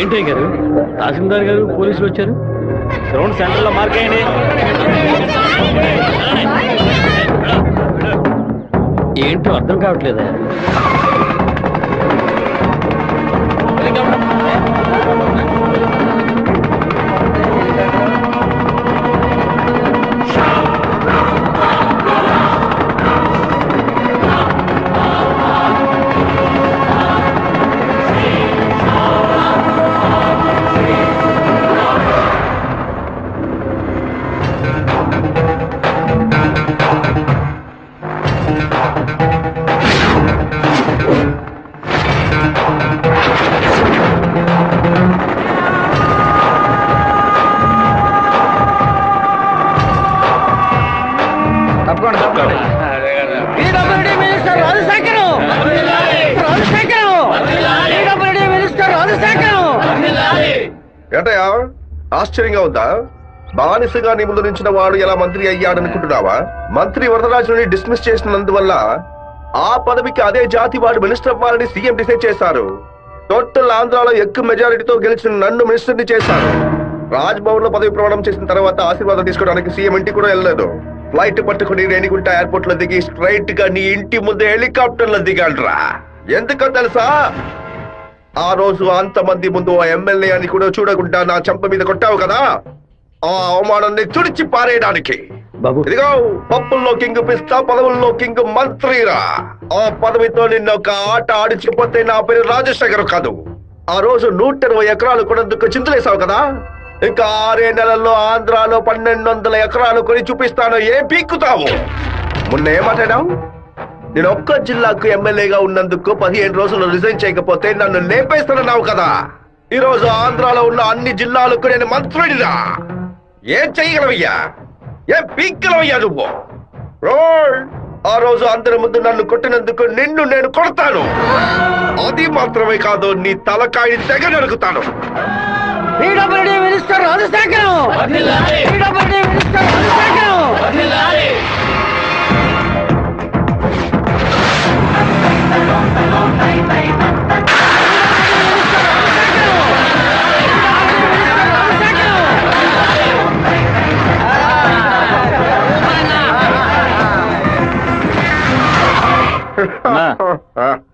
ఏంటి గారు, తహసీల్దార్ గారు పోలీసులు వచ్చారు. గ్రౌండ్ సెంటర్ లో మార్క్ అయ్యండి. ఏంటో అర్థం కావట్లేదా? ఏంటయ్యా ఆశ్చర్యంగా ఉందా? బానిసగా నీ ముందు నుంచిన వాడు ఎలా మంత్రి అయ్యాడనుకుంటున్నావా? మంత్రి వరదరాజుని డిస్మిస్ చేసినందువల్ల ఆ పదవికి అదే జాతి వాడు మినిస్టర్ అవ్వాలని సీఎం డిసైడ్ చేశారు. టోటల్ ఆంధ్రాలో ఎక్కువ మెజారిటీతో గెలిచిన నన్ను మినిస్టర్ని చేశారు. రాజ్ భవన్ లో పదవి ప్రమాణం చేసిన తర్వాత ఆశీర్వాదం తీసుకోవడానికి సీఎం ఇంటికి కూడా వెళ్ళలేదు. ఫ్లైట్ పట్టుకుని రేణిగుంట ఎయిర్పోర్ట్ లో దిగి స్ట్రైట్ గా నీ ఇంటి ముందే హెలికాప్టర్ లో దిగాడ్రా. ఎందుకో తెలుసా? ఆ రోజు అంతమంది ముందు ఆ ఎమ్మెల్యే అని కూడా చూడకుండా నా చెంప మీద కొట్టావు కదా, ఆ అవమానాన్ని తుడిచి పారేయడానికి. ఇదిగో పప్పుల్లో కింగ్ పిస్తా, పదవుల్లో కింగ్ మంత్రిరా. ఆ పదవితో నిన్న ఒక ఆట ఆడిచిపోతే నా పేరు రాజశేఖర్ కాదు. ఆ రోజు 120 ఎకరాలు కొనేందుకు చింతలేసావు కదా, ఇంకా 6 నెలల్లో ఆంధ్రాలో 1200 ఎకరాలు కొని చూపిస్తాను. ఏం పీక్కుతావు? మొన్న ఏమాటాడావు? నేను ఒక్క జిల్లాకు ఎమ్మెల్యేగా ఉన్నందుకు 15 రోజులు రిజైన్ చేయకపోతే నన్ను లేపేస్తానన్నావు కదా. ఈ రోజు ఆంధ్రాలో ఉన్న అన్ని జిల్లాలకు నేను మంత్రుడిరా. ఏం చెయ్యగలవయ్యా? ఏం పీక్కలవయ్యా నువ్వు? ఆ రోజు అందరి ముందు నన్ను కొట్టినందుకు నిన్ను నేను కొడతాను. అది మాత్రమే కాదు, నీ తలకాయని తెగ నరుకుతాను. మినిస్టర్ రాజశేఖరం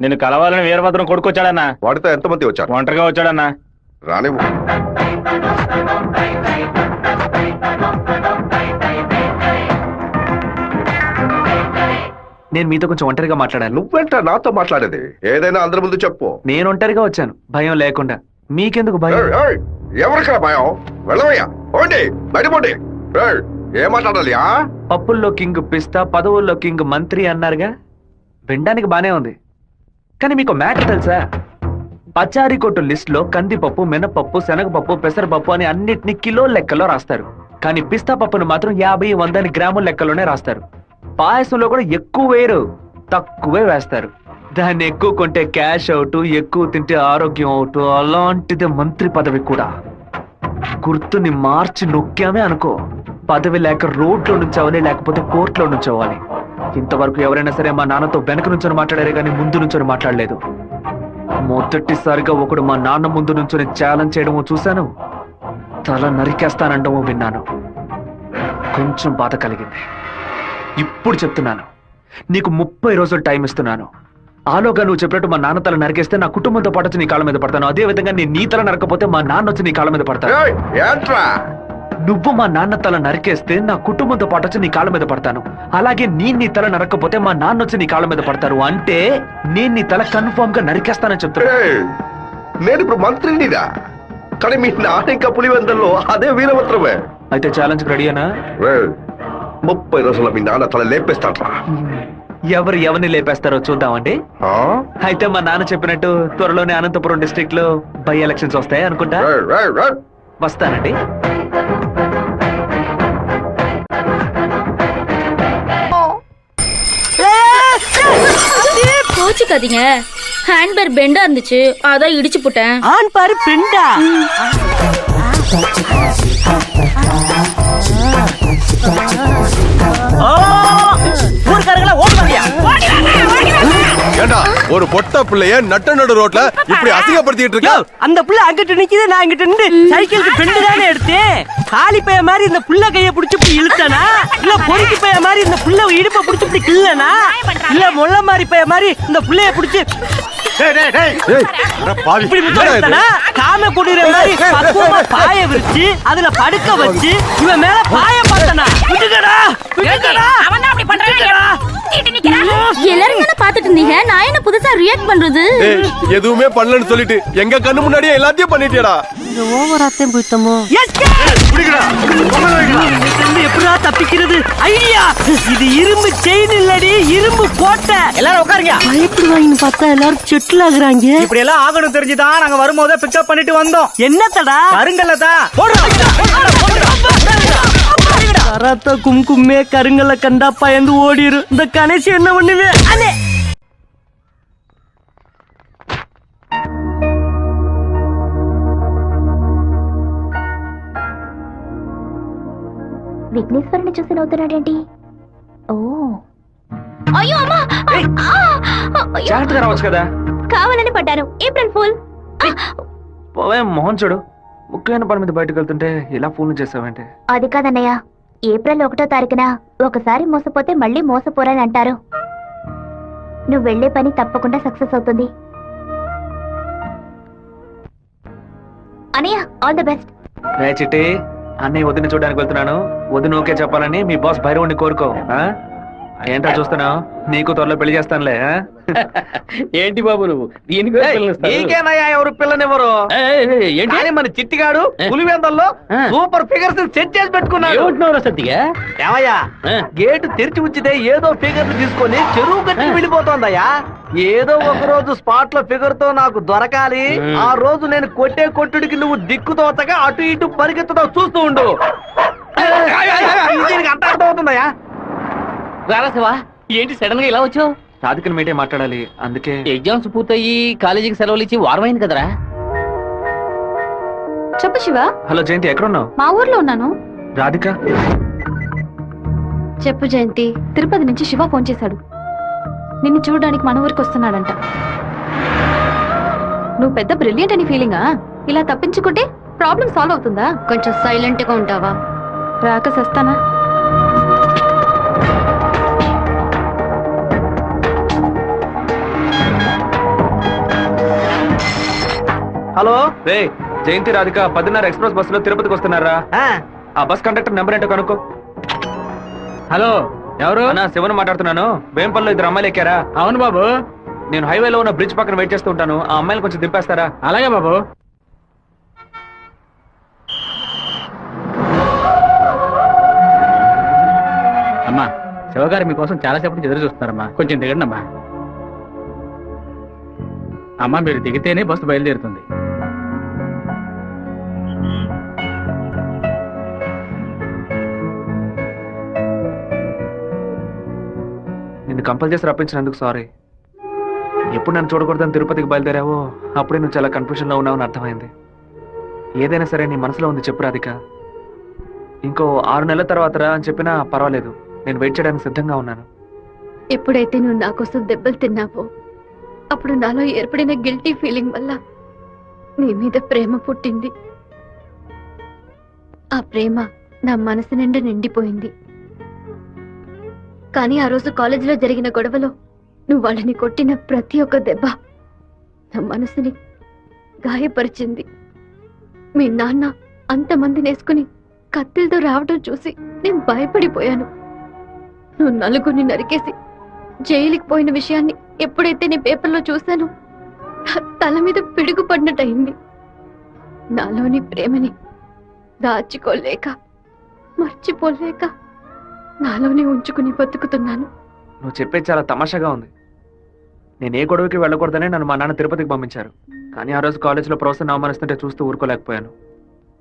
నేను కలవాలని వీరభద్రం కొడుకొచ్చాడన్నా. వాడితో ఎంతమంది వచ్చారు? ఒంటరిగా వచ్చాడన్నా. రానివ్వు. నేను మీతో కొంచెం ఒంటరిగా మాట్లాడాను. నువ్వేంట నాతో మాట్లాడేది? ఏదైనా అందరి ముందు చెప్పు. నేను ఒంటరిగా వచ్చాను, భయం లేకుండా. మీకెందుకు భయం? ఎవరికరా భయం? వెళ్ళవయ్యా, పోండి, బయటపోండి. ఏం మాట్లాడాలి? పప్పుల్లో కింగ్ పిస్తా, పదవుల్లో కింగ్ మంత్రి అన్నారుగా, వినడానికి బానే ఉంది. కానీ మీకు మ్యాటర్ తెలుసా? పచారీ కొట్టు లిస్ట్ లో కందిపప్పు, మినపప్పు, శనగపప్పు, పెసరపప్పు అని అన్నిటినీ కిలో లెక్కలో రాస్తారు. కానీ పిస్తా పప్పును మాత్రం 50-100 గ్రాముల లెక్కలోనే రాస్తారు. పాయసంలో కూడా ఎక్కువ వేయరు, తక్కువే వేస్తారు. దాన్ని ఎక్కువ కొంటే క్యాష్ అవుట్, ఎక్కువ తింటే ఆరోగ్యం అవుట్. అలాంటిది మంత్రి పదవి కూడా. గుర్తుని మార్చి నొక్కామే అనుకో, పదవి లేక రోడ్లో నుంచోవాలి, లేకపోతే కోర్టులో నుంచోవాలి. ఇంతవరకు ఎవరైనా సరే మా నాన్నతో వెనక నుంచొని మాట్లాడారే కానీ ముందు నుంచొని మాట్లాడలేదు. మొదటిసారిగా ఒకడు మా నాన్న ముందు నుంచొని ఛాలెంజ్ చేయడమో చూశాను, తల నరికేస్తానండమో విన్నాను. కొంచెం బాధ కలిగింది. ఇప్పుడు చెప్తున్నాను, నీకు 30 రోజులు టైం ఇస్తున్నాను. ఆలోగా నువ్వు చెప్పినట్టు మా నాన్న తల నరికేస్తే నా కుటుంబంతో పాటు వచ్చి నీ కాళ్ళ మీద పడతాను. అదే విధంగా నేను నీ తల నరకపోతే మా నాన్న వచ్చి నీ కాళ్ళ మీద పడతాను. నువ్వు మా నాన్న తల నరికేస్తే నా కుటుంబంతో పాటు వచ్చి నీ కాళ్ళ మీద పడతాను. అలాగే నీ తల నరకపోతే మా నాన్న వచ్చి నీ కాళ్ళ మీద పడతారు. అంటే నేను నీ తల కన్ఫర్మ్ గా నరికేస్తానని చెప్తాను. నేను ఇప్పుడు మంత్రినిరా, కానీ మీ నాన్న ఇంకా పులివెందల్లో అదే వీరభద్రమే. అయితే ఛాలెంజ్ రెడీనా? 30 రోజుల్లో మీ నాన్న తల లేపేస్తాడ్రా. ఎవరిని లేపేస్తారో చూద్దామండి. అయితే మా నాన్న చెప్పినట్టు త్వరలోనే అనంతపురం డిస్ట్రిక్ట్ లో బై ఎలక్షన్స్ వస్తాయి అనుకుంటా. వస్తానండి. கோச்சுக்காதீங்க, ஹேண்ட் பேர் பெண்டா இருந்துச்சு, அதான் இடிச்சு போட்டேன். ஆன் பாரு பெண்டா. ஊர்க்காரங்களா ஓடுவாங்க. ஒரு பொட்ட பிள்ளைய நட்ட நடு ரோட்ல இப்படி அசிங்கப்படுத்திட்டு இருக்க. அந்த புள்ள அங்கிட்டு நிக்குது, நான் இங்கிட்டு நின்று சைக்கிளுக்கு ஃப்ரெண்டு தானே எடுத்தேன். காலி பைய மாதிரி இந்த புள்ள கைய புடிச்சு இப்படி இழுத்தனா, இல்ல பொறுக்கி பைய மாதிரி இந்த புள்ள இடுப்பை புடிச்சு இப்படி கிள்ளனா, இல்ல முள்ள மாதிரி பைய மாதிரி இந்த புள்ளைய புடிச்சு இப்படி முத்தனா, காம குடிற மாதிரி பக்குவமா பாய விரிச்சு அதுல படுக்க வச்சு இவன் மேல பாய பார்த்தனா. விட்டுக்கடா விட்டுக்கடா, அவன் அப்படி பண்றான். எல்லாரும் என்ன பாத்துட்டு இருந்தீங்க, நான் என்ன புதுசா ரியாக்ட் பண்றது? எதுவுமே பண்ணலன்னு சொல்லிட்டு எங்க கண்ணு முன்னாடியே எல்லாத்தையும் பண்ணிட்டியடா. இந்த ஓவராத்தையும் போயிட்டோமோ. எப்படா தப்பிக்கிறது? ஐடியா, இது இரும்பு செயின் இல்லடி, இரும்பு கோட்டை. எல்லாரும் உட்காருங்க. பயப்படுவாங்கன்னு பார்த்தா எல்லாரும் செட்டில் ஆகுறாங்க. இப்படி எல்லாம் ஆகணும் தெரிஞ்சுதான் நாங்க வரும்போதே பிக்கப் பண்ணிட்டு வந்தோம். என்னத்தடா? கருங்கல்ல தான். கராத்தா கும்கும்மே கருங்கல்ல கண்டா பயந்து ஓடிரு. இந்த கணேசி என்ன பண்ணுவே? அண்ணே విఘ్నేశ్వరుని చూసి నవ్వుతున్నాడేంటి? ఓ అయ్యో అమ్మా, జాగ్రత్తగా రావచ్చు కదా. కావాలని పడ్డాను. April fool. పోవే మోహన్ చూడు, ముఖ్యమైన పని మీద బయటకు వెళ్తుంటే ఇలా ఫోన్ చేసావంటే. అది కాదన్నయ్య, ఏప్రిల్ 1వ తారీఖున ఒకసారి మోసపోతే మళ్ళీ మోసపోరని అంటారు. నువ్వు వెళ్లే పని తప్పకుండా సక్సెస్ అవుతుంది. అన్నయ్య, ఆల్ ది బెస్ట్. రే చిట్టి, అన్నయ్య వదిన చూడడానికి వెళ్తున్నాను. వదిన ఓకే చెప్పాలని మీ బాస్ భైరవుని కోరుకో. ఏంటో చూస్తున్నావు, నీకు త్వరలో పెళ్లి చేస్తానులే. ఏంటి బాబు నువ్వు దీనికి నీకేనయ్యా ఎవరు పిల్లనివ్వరు? ఏంటి మన చిట్టిగాడు పులివెందల్లో సూపర్ ఫిగర్స్ సెట్ చేసి పెట్టుకున్నాడు. ఏమంటున్నావు సత్తిగా? ఏమయ్యా, గేటు తెరిచి ఉంచితే ఏదో ఫిగర్ తీసుకొని చెరువు కట్టి వెళ్ళిపోతోందయ్యా. ఏదో ఒక రోజు స్పాట్ లో ఫిగర్ తో నాకు దొరకాలి. ఆ రోజు నేను కొట్టే కొట్టుడికి నువ్వు దిక్కుతోతగా అటు ఇటు పరిగెత్తుతో చూస్తూ ఉండు. దీనికి అంత అర్థం అవుతుందయ్యా. రారాశివా, ఏంటి సడన్ గా ఇలా వచ్చావు? రాధికని మీటే మాట్లాడాలి, అందుకే. ఎగ్జామ్స్ పూర్తయ్యి కాలేజీకి సెలవులు ఇచ్చి వారం అయింది కదరా. చెప్పు శివ. హలో జయంతి, ఎక్కడున్నావు? మా ఊర్లో ఉన్నాను. రాధిక చెప్పు జయంతి. తిరుపతి నుంచి శివ ఫోన్ చేశాడు. నిన్ను చూడడానికి మన ఊరికి వస్తున్నాడంట. నువ్వు పెద్ద బ్రిలియంట్ అని ఫీలింగా? ఇలా తప్పించుకుంటే ప్రాబ్లం సాల్వ్ అవుతుందా? కొంచెం సైలెంట్ గా ఉంటావా? రాక సస్తానా? హలో రే, జయంతి రాధిక 10:30 ఎక్స్ప్రెస్ బస్సులో తిరుపతికి వస్తున్నారా? ఆ బస్ కండక్టర్ నెంబర్ ఏంటో కనుక్కో. హలో, ఎవరు? అన్నా, శివన్ మాట్లాడుతున్నాను. వేంపల్లో 2 అమ్మాయిలు ఎక్కారా? అవును బాబు. నేను హైవేలో ఉన్న బ్రిడ్జ్ పక్కన వెయిట్ చేస్తూ ఉంటాను. ఆ అమ్మాయిలు కొంచెం దింపేస్తారా? అలాగే బాబు. అమ్మా, శివగారు మీకోసం చాలాసేపు నుంచి ఎదురు చూస్తున్నారమ్మా. కొంచెం దిగండి అమ్మా. అమ్మా, మీరు దిగితేనే బస్సు బయలుదేరుతుంది. నిన్ను కంపల్ చేసి రప్పించినందుకు సారీ. ఎప్పుడు నన్ను చూడకూడదని తిరుపతికి బయలుదేరావో అప్పుడే నువ్వు చాలా కన్ఫ్యూజన్ లో ఉన్నావని అర్థమైంది. ఏదైనా సరే నీ మనసులో ఉంది చెప్పు రాధిక. ఇంకో 6 నెలల తర్వాత రా అని చెప్పినా పర్వాలేదు, నేను వెయిట్ చేయడానికి సిద్ధంగా ఉన్నాను. ఎప్పుడైతే నువ్వు నా కోసం దెబ్బలు తిన్నావో అప్పుడు నాలో ఏర్పడిన గిల్టీ ఫీలింగ్ వల్ల నీ మీద ప్రేమ పుట్టింది. ఆ ప్రేమ నా మనసు నిండా నిండిపోయింది. కానీ ఆ రోజు కాలేజీలో జరిగిన గొడవలో నువ్వు వాళ్ళని కొట్టిన ప్రతి ఒక్క దెబ్బ నా మనసుని గాయపరిచింది. మీ నాన్న అంతమందిని వేసుకుని కత్తిలతో రావడం చూసి నేను భయపడిపోయాను. నువ్వు నలుగురిని నరికేసి జైలుకి పోయిన విషయాన్ని ఎప్పుడైతే నీ పేపర్లో చూశానో తల మీద పిడుగు పడినట్టయింది. నాలోని ప్రేమని దాచుకోలేక మర్చిపోలేక నాలోనే ఉంచుకుని బతుకుతున్నాను. నువ్వు చెప్పేది చాలా తమాషాగా ఉంది. నేను ఏ గొడవకి వెళ్ళకూడదనే నన్ను మా నాన్న తిరుపతికి పంపించారు. కానీ ఆ రోజు కాలేజీలో ప్రొఫెసర్ని అవమానిస్తుంటే చూస్తూ ఊరుకోలేకపోయాను.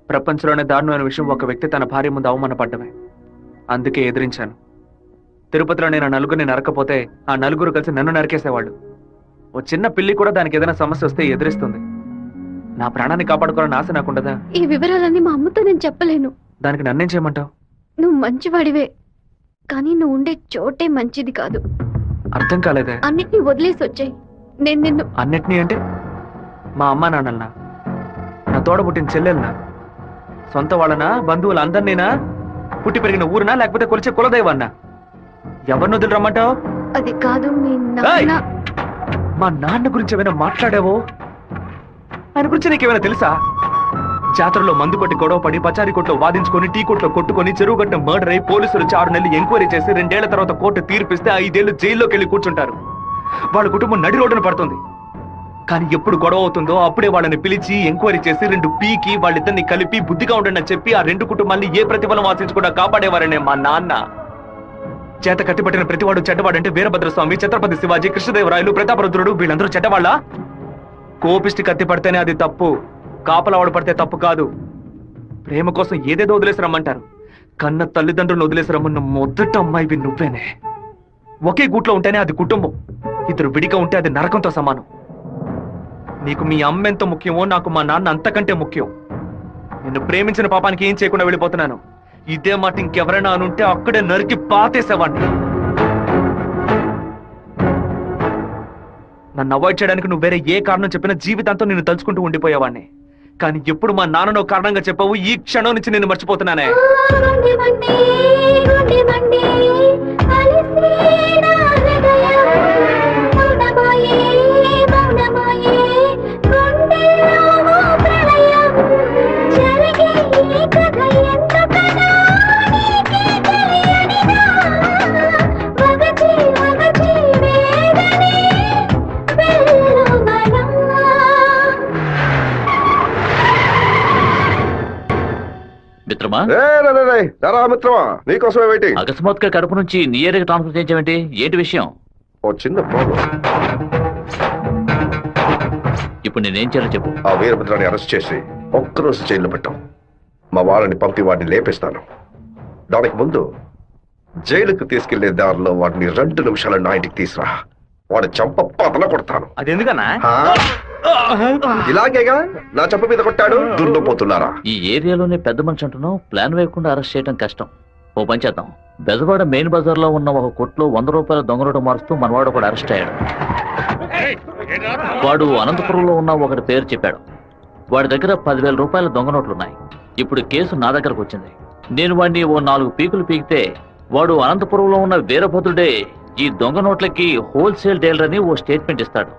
ప్రపంచంలోనే దారుణమైన విషయం ఒక వ్యక్తి తన భార్య ముందు అవమానపడ్డమే. అందుకే ఎదిరించాను. తిరుపతిలో నేను 4 నరకపోతే ఆ 4 కలిసి నన్ను నరికేసేవాళ్ళు. ఓ చిన్న పిల్లి కూడా దానికి ఏదైనా సమస్య వస్తే ఎదిరిస్తుంది. నా ప్రాణాన్ని కాపాడుకోవాలని ఆశ నాకుండదా? ఈ వివరాలన్నీ మా అమ్మతో నేను చెప్పలేను. దానికి నన్నేం చేయమంటావు? నువ్వు మంచివాడివే, కానీ నువ్వు ఉండే చోటే మంచిది కాదు. అర్థం కాలేదే. అన్నిటినీ వదిలేసి వచ్చాయి. నేను నిన్ను అన్నిటినీ అంటే మా అమ్మ నాన్నలనా, నా తోడ పుట్టిన చెల్లెలనా, సొంత వాళ్ళనా, బంధువులు అందరినీనా, పుట్టి పెరిగిన ఊరునా, లేకపోతే కొలిచే కులదైవన్నా? ఎవరిని వదిలి రమ్మంటావు? అది కాదు మీ ఏయ్! నాన్న. మా నాన్న గురించి ఏమైనా మాట్లాడావో? ఆయన గురించి నీకేమైనా తెలుసా? జాతరలో మందు కొట్టి గొడవ పడి పచారీ కొట్లో వాదించుకొని టీ కొట్లో కొట్టుకొని చెరువు గట్టిన మర్డర్ అయి పోలీసులు 6 నెలలు ఎంక్వైరీ చేసి 2 ఏళ్ల తర్వాత కోర్టు తీర్పిస్తే 5 ఏళ్లు జైల్లోకి వెళ్ళి కూర్చుంటారు. వాళ్ళ కుటుంబం నడి రోడ్డున పడుతుంది. కానీ ఎప్పుడు గొడవ అవుతుందో అప్పుడే వాళ్ళని పిలిచి ఎంక్వైరీ చేసి 2 పీకి వాళ్ళిద్దరిని కలిపి బుద్ధిగా ఉండండి అని చెప్పి ఆ 2 కుటుంబాన్ని ఏ ప్రతిఫలం ఆశించకుండా కాపాడేవారనే మా నాన్న. చేత కట్టిపట్టిన ప్రతివాడు చెడ్డవాడంటే వీరభద్రస్వామి, ఛత్రపతి శివాజీ, కృష్ణదేవరాయలు, ప్రతాపరుద్రుడు వీళ్ళందరూ చెడ్డవాళ్ళ? కోపిష్టి కత్తి పడితేనే అది తప్పు, కాపలవాడు పడితే తప్పు కాదు. ప్రేమ కోసం ఏదేదో వదిలేసి రమ్మంటారు. కన్న తల్లిదండ్రులను వదిలేసి రమ్మన్న మొదట అమ్మాయివి నువ్వేనే. ఒకే గూట్లో ఉంటేనే అది కుటుంబం, 2 విడిగా ఉంటే అది నరకంతో సమానం. నీకు మీ అమ్మ ఎంత ముఖ్యమో నాకు మా నాన్న అంతకంటే ముఖ్యం. నిన్ను ప్రేమించిన పాపానికి ఏం చేయకుండా వెళ్ళిపోతున్నాను. ఇదే మాట ఇంకెవరైనా అనుంటే అక్కడే నరికి పాతేసేవాడిని. నన్ను అవాయిడ్ చేయడానికి నువ్వు వేరే ఏ కారణం చెప్పినా జీవితాంతం నిన్ను తలుచుకుంటూ ఉండిపోయేవాడిని. కానీ ఎప్పుడు మా నాన్నను కారణంగా చెప్పావు, ఈ క్షణం నుంచి నేను మర్చిపోతున్నానే. మిత్రమా, మిత్రమా, నీకోసమే వెయిటింగ్. అకస్మాత్తుగా కడప నుంచి నీ ఏరియాకి ట్రాన్స్ఫర్ చేయించావేంటి? ఏంటి విషయం? ఓ చిన్న ప్రాబ్లం. ఇప్పుడు నేనేం చేయాలో చెప్పు. ఆ వీరభద్రాన్ని అరెస్ట్ చేసి ఒక్కరోజు జైల్లో పెట్టాం. మా వాళ్ళని పంపి వాడిని లేపేస్తాను. దానికి ముందు జైలుకు తీసుకెళ్లే దారిలో వాడిని 2 నిమిషాల నా ఇంటికి తీసురా. వాడి చంప పతల కొడతాను. అది ఎందుకన్నా? ఇలాగేగా నా చంప మీద కొట్టాడు. దుండపోతున్నారా? ఈ ఏరియాలోనే పెద్ద మనిషి అంటున్నావు, ప్లాన్ వేయకుండా అరెస్ట్ చేయడం కష్టం. ఓ పని చేద్దాం, బెజవాడ మెయిన్ బజార్ లో ఉన్న ఒక కొట్లో 100 రూపాయల దొంగ నోటు మారుస్తూ మనవాడు ఒకడు అరెస్ట్ అయ్యాడు. వాడు అనంతపురంలో ఉన్న ఒకటి పేరు చెప్పాడు. వాడి దగ్గర 10,000 రూపాయల దొంగ నోట్లున్నాయి. ఇప్పుడు కేసు నా దగ్గరకు వచ్చింది. నేను వాడిని ఓ 4 పీకులు పీకితే వాడు అనంతపురంలో ఉన్న వీరభద్రుడే ఈ దొంగ నోట్లకి హోల్సేల్ డీలర్ అని ఓ స్టేట్మెంట్ ఇస్తాడు.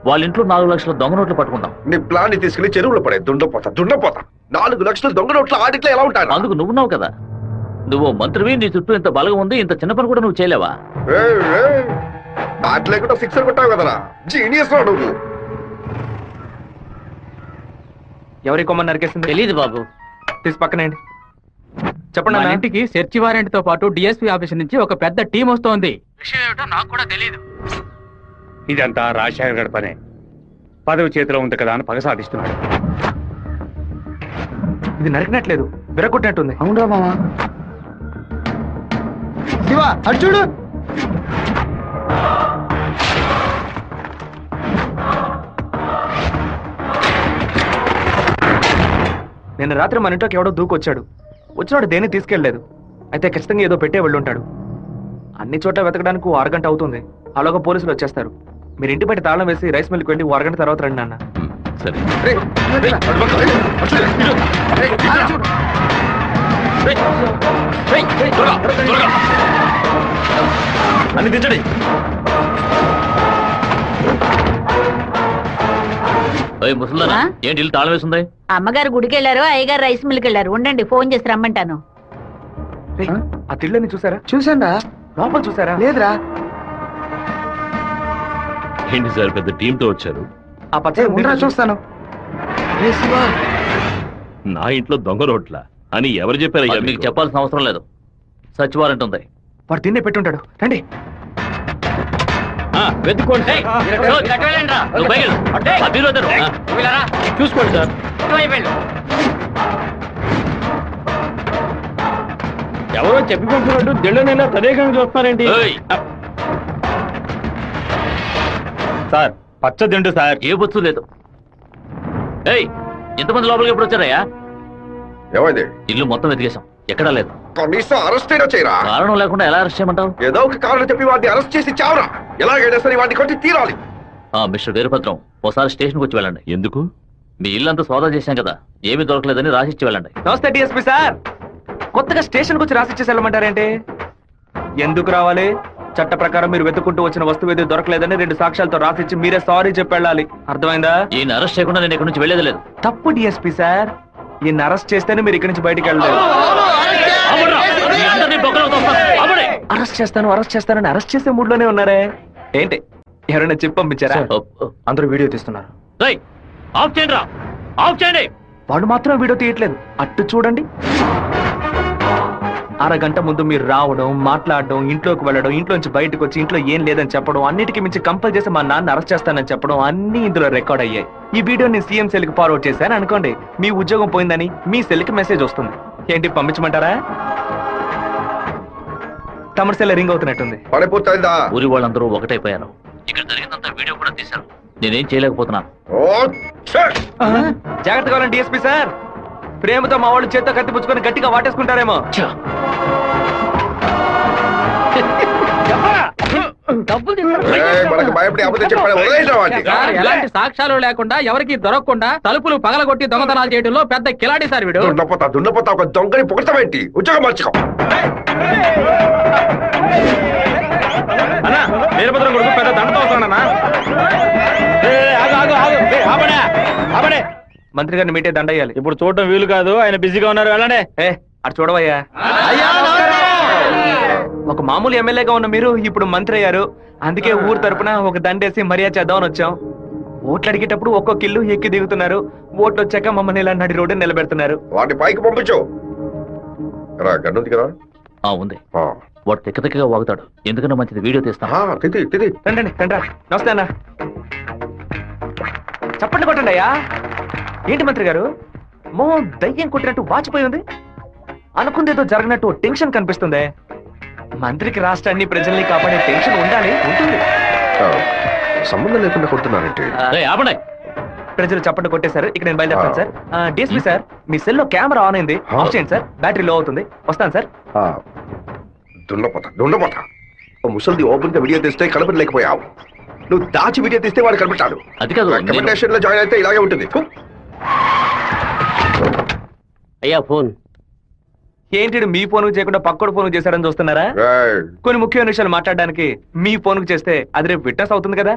వాళ్ళ ఇంట్లో 4 లక్షల దొంగ నోట్లు పట్టుకుంటాం. నీ ప్లాన్ ని తీసుకెళ్లి చెరువులో పడే. దుండపోతా 4 లక్షల దొంగ నోట్ల ఆడిట్లో ఎలా ఉంటాను? అందుకు నువ్వున్నావు కదా, నువ్వు మంత్రివి, నీ చుట్టూ ఇంత బలగం ఉంది, ఇంత చిన్న పని కూడా నువ్వు చేయలేవా? బ్యాట్ లేకుండా 6 కొట్టావు కదరా, జీనియస్ రా నువ్వు. ఎవరి కొమ్మని నరికేసింది? తెలీదు బాబు. తీసి పక్కనేయండి. చెప్పండి మన అన్న. ఇంటికి సెర్చ్ వారెంట్ తో పాటు డిఎస్పీ ఆఫీస్ నుంచి ఒక పెద్ద టీం వస్తోంది. ఇదంతా రాజశేఖర్ గడి పనే. పదవి చేతిలో ఉంది కదా అని పగ సాధిస్తున్నాడు. ఇది నరికినట్లేదు, విరగొట్టినట్టుంది. అవునరా మామా. శివ అటు చూడు. నిన్న రాత్రి మన ఇంట్లోకి ఎవడో దూకొచ్చాడు. వచ్చినాడు దేన్ని తీసుకెళ్లేదు. అయితే ఖచ్చితంగా ఏదో పెట్టే వెళ్ళుంటాడు. అన్ని చోట్ల వెతకడానికి 1 అరగంట అవుతుంది. అలాగా పోలీసులు వచ్చేస్తారు. మీరు ఇంటి బయట తాళం వేసి రైస్ మిల్కి వెళ్ళి 1 అరగంట తర్వాత రండి నాన్న. సరే. అన్ని దించండి. ముసలిదానా, ఏంటి ఇల్లు తాళం వేసింది? అమ్మగారు గుడికి వెళ్ళారు, అయ్యగారు రైస్ మిల్కి వెళ్ళారు. ఉండండి, ఫోన్ చేసి రమ్మంటాను. ఆ తిళ్ళని చూసారా? చూసాండా? లోపల చూసారా? లేదురా. ఏంటి సార్, పెద్ద టీంతో వచ్చారు? ఆ పచ్చ చూస్తాను. నా ఇంట్లో దొంగ రోడ్ల అని ఎవరు చెప్పారు? మీకు చెప్పాల్సిన అవసరం లేదు. సచివారెంట్ ఉంది. వాడు తిన్నే పెట్టుంటాడు. రండి. చూసుకోండి సార్. ఎవరో చెప్పి పంపినట్టు దిళ్ళనైనా తదేకంగా చూస్తారేంటి? సార్, పచ్చ దిండు సార్. ఏ బొచ్చు లేదు. ఏయ్, ఎంతమంది లోపలికి ఎప్పుడు వచ్చారయ్యా? ఏమైంది? ఇల్లు మొత్తం వెతికేశాం, ఎక్కడా లేదు. కనీసం అరెస్ట్ అయినా చేయరా? కారణం లేకుండా ఎలా అరెస్ట్ చేయమంటావు? ఏదో ఒక కారణం చెప్పి వాడిని అరెస్ట్ చేసి చావరా. ఎలాగైనా సరే వాడిని కొట్టి తీరాలి. మిస్టర్ వీరభద్రం ఒకసారి స్టేషన్కి వచ్చి వెళ్ళండి. ఎందుకు? మీ ఇల్లంతా సోదా చేశాం కదా, ఏమీ దొరకలేదని రాసిచ్చి వెళ్ళండి. నమస్తే డిఎస్పీ సార్. కొత్తగా స్టేషన్కి వచ్చి రాసిచ్చేసి వెళ్ళమంటారేంటి? ఎందుకు రావాలి? చట్ట ప్రకారం మీరు వెతుక్కుంటూ వచ్చిన వస్తువు ఏది దొరకలేదని 2 సాక్ష్యాలతో రాసిచ్చి మీరే సారీ చెప్పి వెళ్ళాలి. అర్థమైందా? ఈయన అరెస్ట్ చేయకుండా నేను ఇక్కడి నుంచి వెళ్ళేది లేదు. తప్పు డిఎస్పీ సార్. ఈయన అరెస్ట్ చేస్తేనే మీరు ఇక్కడి నుంచి బయటికి వెళ్ళలేదు. అరెస్ట్ చేస్తానని అరెస్ట్ చేసే మూడ్ లోనే ఉన్నారే ఏంటి? ఎవరైనా చెప్పి పంపించారా? అందరూ వీడియో తీస్తున్నారు. ఆఫ్ చేయండి రా, ఆఫ్ చేయండి. వాళ్ళు మాత్రం వీడియో తీయట్లేదు. అట్టు చూడండి. అరగంట ముందు మీరు రావడం, మాట్లాడడం, ఇంట్లోకి వెళ్ళడం, ఇంట్లోంచి బయటకు వచ్చి ఇంట్లో ఏం లేదని చెప్పడం, అన్నిటికీ మించి కంపల్ చేసి మా నాన్న అరెస్ట్ చేస్తానని చెప్పడం అన్ని ఇందులో రికార్డ్ అయ్యాయి. ఈ వీడియో నేను సీఎం సెల్ కి ఫార్వర్డ్ చేశాను అనుకోండి, మీ ఉద్యోగం పోయిందని మీ సెల్ కి మెసేజ్ వస్తుంది. ఏంటి పంపించమంటారా? తమరి సెల్ రింగ్ అవుతున్నట్టుంది. ఊరి వాళ్ళందరూ ఒకటైపోయారు. ఇక్కడ జరిగిందంతా వీడియో కూడా తీశారు. నేనేం చేయలేకపోతున్నాను. జాగ్రత్తగా ఉండండి డిఎస్పీ సార్. ప్రేమతో మా వాళ్ళు చేత్తో కత్తి పుచ్చుకొని గట్టిగా వాటేసుకుంటారేమో. ఎలాంటి సాక్ష్యాలు లేకుండా ఎవరికి దొరకకుండా తలుపులు పగలగొట్టి దొంగతనాలు చేయడంలో పెద్ద కిలాడి సార్ వీడు. దున్నపోతా ఒక దొంగని పొగడతామేంటి? ఉద్యోగం మార్చుకో. వీరభద్రం కొడుకు పెద్ద దండతో వస్తానన్నా. మంత్రి గారిని మీటే దండ అయ్యాలి. ఇప్పుడు చూడటం వీలు కాదు, ఆయన బిజీగా ఉన్నారు. వెళ్ళండి. అటు చూడవయ్యా. ఒక మామూలు ఎమ్మెల్యేగా ఉన్న మీరు ఇప్పుడు మంత్రి అయ్యారు. అందుకే ఊరు తరపున ఒక దండేసి మర్యాద చేద్దామని వచ్చాం. ఓట్లు అడిగేటప్పుడు ఒక్కొక్క ఇల్లు ఎక్కి దిగుతున్నారు. ఓట్లు వచ్చాక మమ్మల్ని ఇలా నడి రోడ్డు నిలబెడుతున్నారు. వాటి పైకి పంపించు. కదా ఉంది. వాడు తిక్కగా వాగుతాడు. ఎందుకన్నా మంచిది వీడియో తీస్తాను. రండి రండి. నమస్తే అన్న. చప్పట్లు కొట్టండి అయ్యా. ఏంటి మంత్రి గారు మో దయ్యం కొట్టినట్టు వాచిపోయి ఉంది? అనుకుందేదో జరగనట్టు టెన్షన్ కనిపిస్తుంది. మంత్రికి రాష్ట్రాన్ని ప్రజల్ని కాపాడే టెన్షన్ ఉండాలి. ఉంటుంది. సంబంధం లేకుండా కొడుతున్నారంటే ప్రజలు చప్పట్లు కొట్టేశారు. ఇక నేను బయలుదేరుతాను సార్. డిఎస్పీ సార్, మీ సెల్ లో కెమెరా ఆన్ అయింది. ఆఫ్ చేయండి సార్. బ్యాటరీ లో అవుతుంది. వస్తాను సార్. దున్నపోతా ముసలిది ఓపెన్ గా వీడియో తీస్తే కనపడలేకపోయావు. నువ్వు దాచి వీడియో తీస్తే వాడు కనిపెట్టాడు. అది కాదు, రికమెండేషన్ లో జాయిన్ అయితే ఇలాగే ఉంటుంది. అయ్యా ఫోన్ ఏంటి? మీ ఫోన్ చేయకుండా పక్కడు ఫోన్ చేశారని చూస్తున్నారా? కొన్ని ముఖ్యమైన విషయాలు మాట్లాడడానికి మీ ఫోన్ చేస్తే అది రేపు విట్నెస్ అవుతుంది కదా.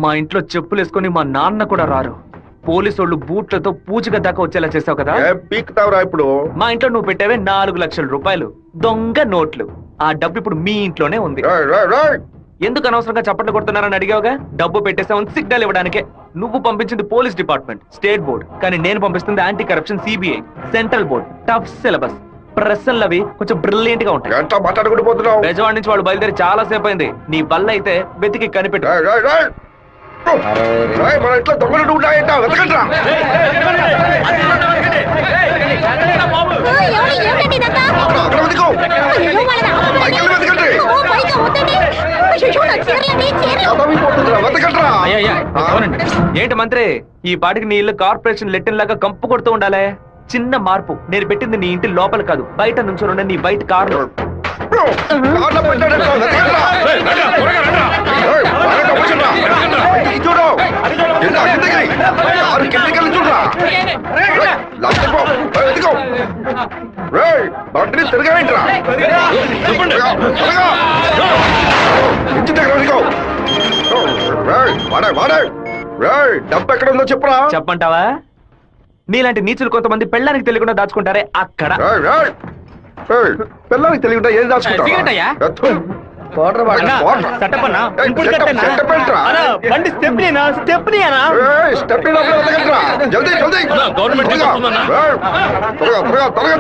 మా ఇంట్లో చెప్పులు వేసుకొని మా నాన్న కూడా రారు. పోలీసు వాళ్ళు బూట్లతో పూజగా దాకా వచ్చేలా చేసావు కదా. ఇప్పుడు మా ఇంట్లో నువ్వు పెట్టావే 4 లక్షల రూపాయలు దొంగ నోట్లు. ఆ డబ్బు ఇప్పుడు మీ ఇంట్లోనే ఉంది. ఎందుకు అనవసరంగా చప్పట్లు కొడుతున్నారని అడిగావుగా. డబ్బు పెట్టేసామని సిగ్నల్ ఇవ్వడానికే. నువ్వు పంపించింది పోలీస్ డిపార్ట్మెంట్, స్టేట్ బోర్డ్. కానీ నేను పంపిస్తుంది anti corruption CBI, central board. Tough syllabus. ప్రశ్నలు అవి కొంచెం బ్రిలియంట్ గా ఉంటాయి. బెజవాడ నుంచి వాళ్ళు బయలుదేరి చాలా సేపు అయింది. నీ బల్ల అయితే వెతికి కనిపెట్టు. మన ఇంట్లో దొంగలు ఉన్నాయంట. వెతకండ్రా. ఏంటి మంత్రి, ఈ పాటికి నీ ఇల్లు కార్పొరేషన్ లెట్టిన్ లాగా కంపు కొడుతూ ఉండాలి. చిన్న మార్పు. నేను పెట్టింది నీ ఇంటి లోపల కాదు, బయట నుంచి నీ బయట కారు. డబ్బు ఎక్కడ ఉందో చెప్పరా. చెప్పంటావా? నీలాంటి నీచులు కొంతమంది పెళ్ళానికి తెలియకుండా దాచుకుంటారే అక్కడ. పిల్లలకి తెలియకుండా ఏం దాచుకుంటా?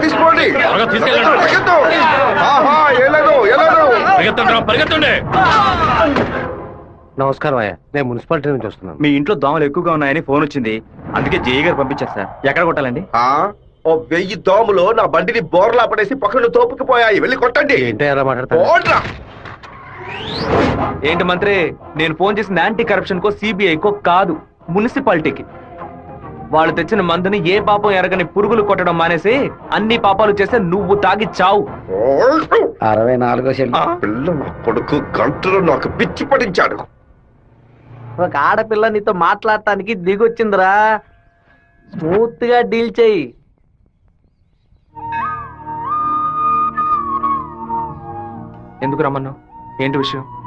తీసుకోండి. నమస్కారం అయ్యా, నేను మున్సిపాలిటీ నుంచి వస్తున్నాను. మీ ఇంట్లో దోమలు ఎక్కువగా ఉన్నాయని ఫోన్ వచ్చింది. అందుకే జేఈ గారు పంపించారు సార్. ఎక్కడ కొట్టాలండి? ఓ 1000 దోమలు నా బండిని బోర్లా పడేసి పక్కన తోపుకుపోయాయి. వెళ్ళి కొట్టండి. ఏంటి మంత్రి, నేను ఫోన్ చేసిన యాంటీ కరప్షన్ కో సిబిఐకో కాదు, మున్సిపాలిటీకి. వాళ్ళు తెచ్చిన మందుని ఏ పాపం ఎరగని పురుగులు కొట్టడం మానేసి అన్ని పాపాలు చేస్తే నువ్వు తాగి చావు. 64 పిల్ల కొడుకు గంటలో నాకు పిచ్చి పడించాడు. ఒక ఆడపిల్ల నీతో మాట్లాడటానికి దిగొచ్చిందిరా. స్మూత్ గా డీల్ చెయ్యి. ఎందుకు రమ్మన్నావు? ఏంటి విషయం?